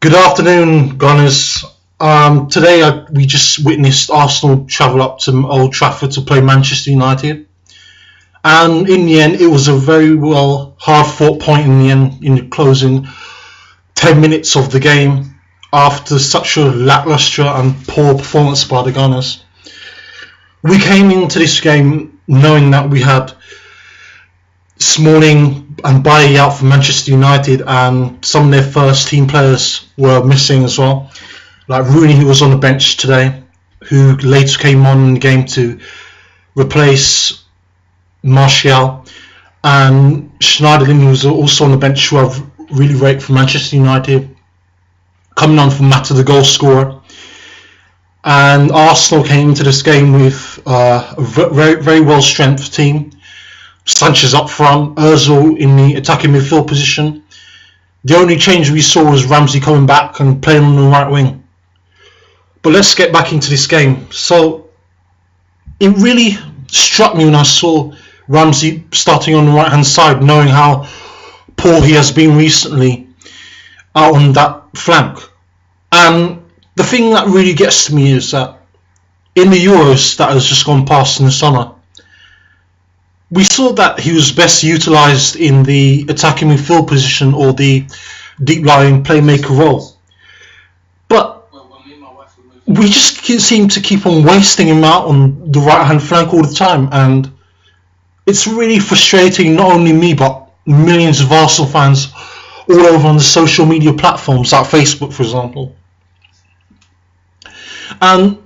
Good afternoon, Gunners. We just witnessed Arsenal travel up to Old Trafford to play Manchester United, and in the end, it was a very hard-fought point in the end, in the closing 10 minutes of the game, after such a lacklustre and poor performance by the Gunners. We came into this game knowing that we had Smalling and Bailly out for Manchester United, and some of their first team players were missing as well, like Rooney, who was on the bench today, who later came on in the game to replace Martial, and Schneiderlin, who was also on the bench, who I've really rated for Manchester United, coming on for Mata, the goal scorer. And Arsenal came into this game with a very, very well-strengthened team. Sanchez up front, Ozil in the attacking midfield position. The only change we saw was Ramsey coming back and playing on the right wing. But let's get back into this game. So it really struck me when I saw Ramsey starting on the right hand side, knowing how poor he has been recently out on that flank. And the thing that really gets to me is that in the Euros that has just gone past in the summer, we saw that he was best utilised in the attacking midfield position or the deep-lying playmaker role. But we just seem to keep on wasting him out on the right-hand flank all the time, and it's really frustrating, not only me, but millions of Arsenal fans all over on the social media platforms, like Facebook, for example. And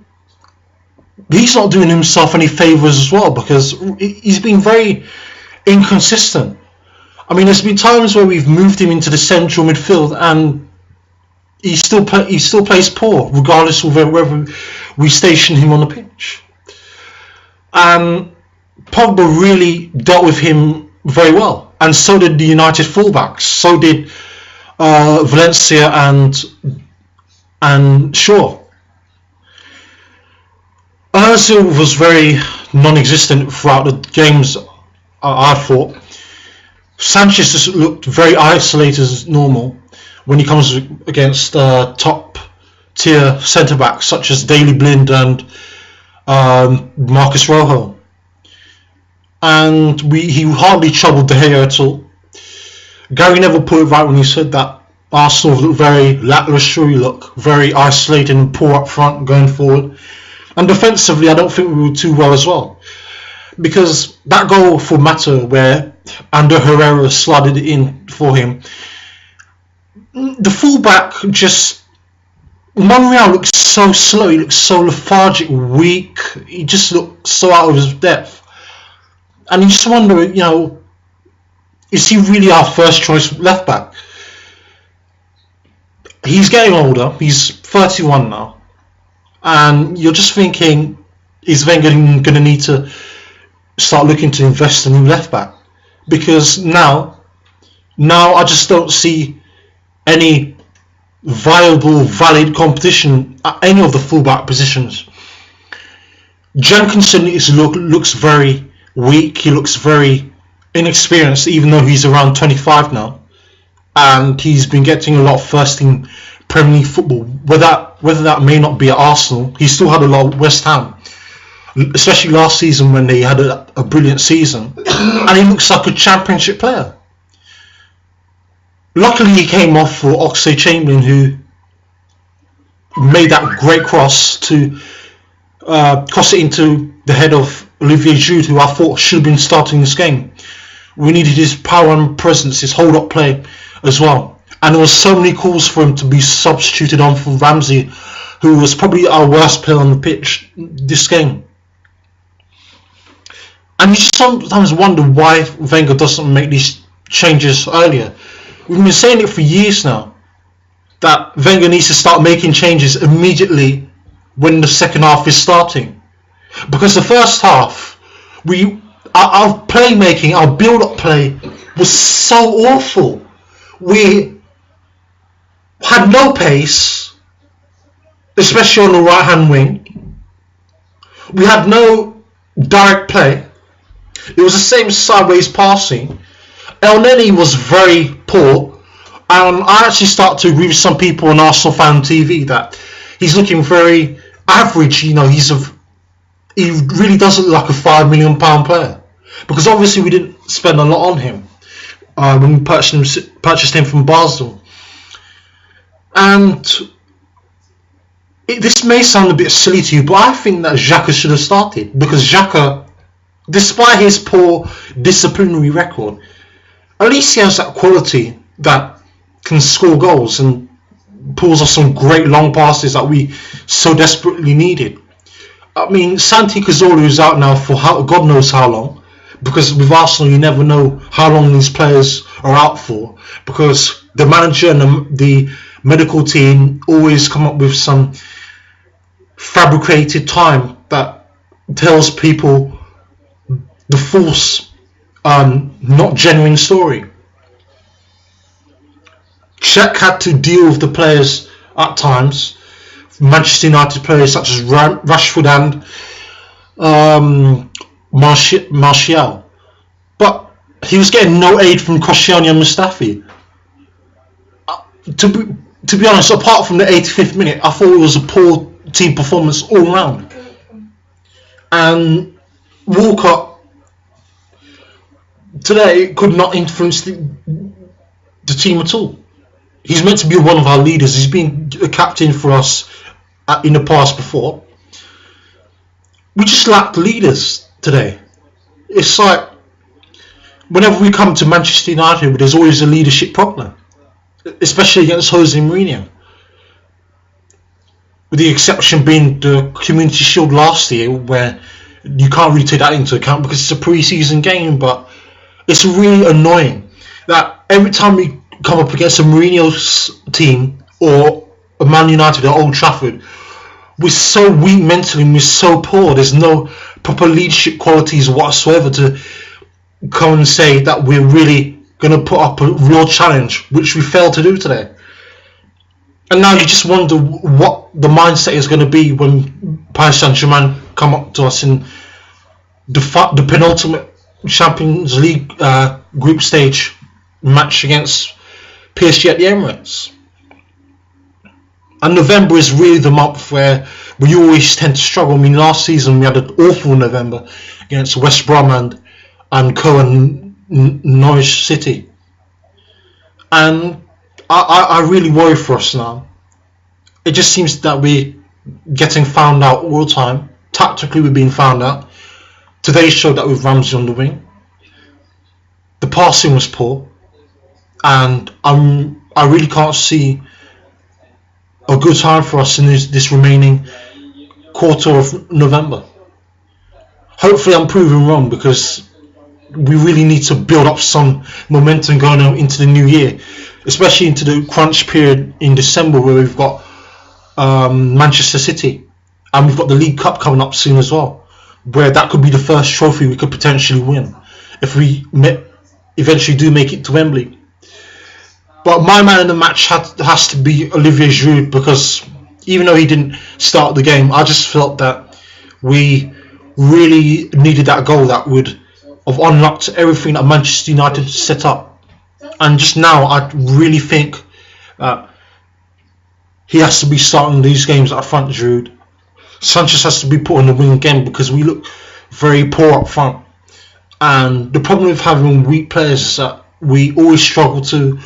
he's not doing himself any favours as well, because he's been very inconsistent. I mean, there's been times where we've moved him into the central midfield and he still plays poor, regardless of whether we station him on the pitch. And Pogba really dealt with him very well, and so did the United fullbacks. So did Valencia and Shaw. Ozil was very non-existent throughout the games, I thought. Sanchez just looked very isolated as normal when he comes against top-tier centre-backs such as Daley Blind and Marcus Rojo. And he hardly troubled De Gea at all. Gary Neville put it right when he said that Arsenal looked very lacklustre, look very isolated and poor up front going forward. And defensively, I don't think we were too well as well. Because that goal for Mata, where Ander Herrera slotted it in for him, the fullback Monreal looks so slow, he looks so lethargic, weak, he just looks so out of his depth. And you just wonder, is he really our first choice left back? He's getting older, he's 31 now. And you're just thinking, is Wenger going to need to start looking to invest in a new left back? Because now I just don't see any viable, valid competition at any of the fullback positions. Jenkinson looks very weak. He looks very inexperienced, even though he's around 25 now, and he's been getting a lot of first team Premier League football. Whether that may not be at Arsenal, he still had a lot at West Ham, especially last season when they had a brilliant season, and he looks like a championship player. Luckily, he came off for Oxlade-Chamberlain, who made that great cross to cross it into the head of Olivier Giroud, who I thought should have been starting this game. We needed his power and presence, his hold-up play as well. And there was so many calls for him to be substituted on for Ramsey, who was probably our worst player on the pitch this game. And you sometimes wonder why Wenger doesn't make these changes earlier. We've been saying it for years now, that Wenger needs to start making changes immediately when the second half is starting. Because the first half, our playmaking, our build-up play was so awful. We had no pace, especially on the right-hand wing. We had no direct play. It was the same sideways passing. El Neni was very poor, And I actually start to agree with some people on Arsenal fan TV that he's looking very average. You know, he really doesn't look like a £5 million player, because obviously we didn't spend a lot on him when we purchased him from Basel. And this may sound a bit silly to you, but I think that Xhaka should have started, because Xhaka, despite his poor disciplinary record, at least he has that quality that can score goals and pulls off some great long passes that we so desperately needed. I mean, Santi Cazorla is out now for God knows how long, because with Arsenal you never know how long these players are out for, because the manager and the medical team always come up with some fabricated time that tells people the false, not genuine story. Czech had to deal with the players at times, Manchester United players such as Rashford and Martial, but he was getting no aid from Koscielny and Mustafi. To be honest, apart from the 85th minute, I thought it was a poor team performance all round. And Walcott today could not influence the team at all. He's meant to be one of our leaders. He's been a captain for us in the past before. We just lacked leaders today. It's like whenever we come to Manchester United, there's always a leadership problem, especially against Jose Mourinho. With the exception being the Community Shield last year, where you can't really take that into account because it's a pre-season game. But it's really annoying that every time we come up against a Mourinho's team or a Man United at Old Trafford, we're so weak mentally and we're so poor. There's no proper leadership qualities whatsoever to come and say that we're really going to put up a real challenge, which we failed to do today. And now you just wonder what the mindset is going to be when Paris Saint-Germain come up to us in the penultimate Champions League group stage match against PSG at the Emirates. And November is really the month where we always tend to struggle. I mean, last season we had an awful November against West Brom and Co and Norwich City. And I really worry for us now. It just seems that we're getting found out all the time. Tactically, we're being found out. Today showed that with Ramsey on the wing. The passing was poor. And I really can't see a good time for us in this remaining quarter of November. Hopefully I'm proven wrong, because we really need to build up some momentum going on into the new year, especially into the crunch period in December, where we've got Manchester City and we've got the League Cup coming up soon as well, where that could be the first trophy we could potentially win if we eventually do make it to Wembley. But my man in the match has to be Olivier Giroud, because even though he didn't start the game, I just felt that we really needed that goal that would have unlocked everything that Manchester United set up. And just now, I really think that he has to be starting these games at front, Giroud. Sanchez has to be put on the wing again, because we look very poor up front. And the problem with having weak players is that we always struggle to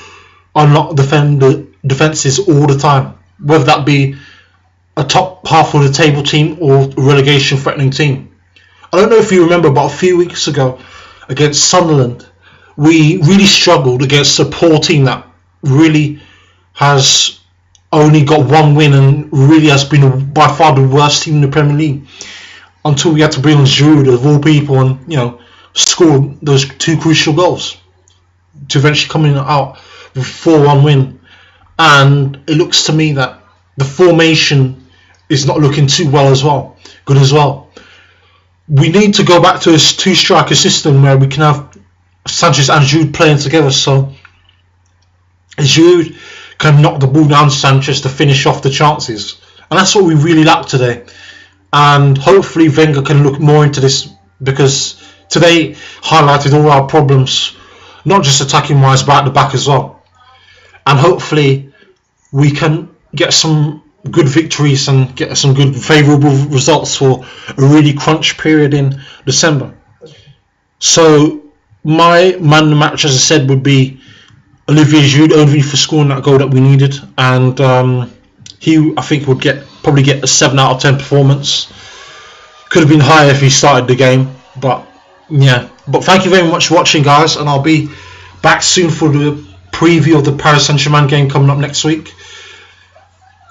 unlock defences all the time, whether that be a top half of the table team or a relegation threatening team. I don't know if you remember, but a few weeks ago against Sunderland, we really struggled against a poor team that really has only got one win and really has been by far the worst team in the Premier League, until we had to bring on Giroud of all people and score those two crucial goals to eventually come out with a 4-1 win. And it looks to me that the formation is not looking too good as well. We need to go back to a two-striker system where we can have Sanchez and Giroud playing together, so Giroud can knock the ball down to Sanchez to finish off the chances. And that's what we really lack today. And hopefully Wenger can look more into this, because today highlighted all our problems, not just attacking wise but at the back as well. and hopefully we can get some good victories and get some good favourable results for a really crunch period in December. So my man of the match, as I said, would be Olivier Giroud, only for scoring that goal that we needed, and he, I think, would probably get a 7 out of 10 performance. Could have been higher if he started the game, but yeah. But thank you very much for watching, guys, and I'll be back soon for the preview of the Paris Saint-Germain game coming up next week.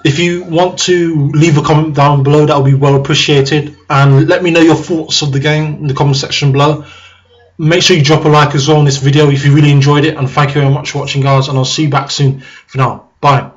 If you want to leave a comment down below, that will be well appreciated, and let me know your thoughts of the game in the comment section below. Make sure you drop a like as well on this video if you really enjoyed it, and thank you very much for watching, guys, and I'll see you back soon. For now, bye.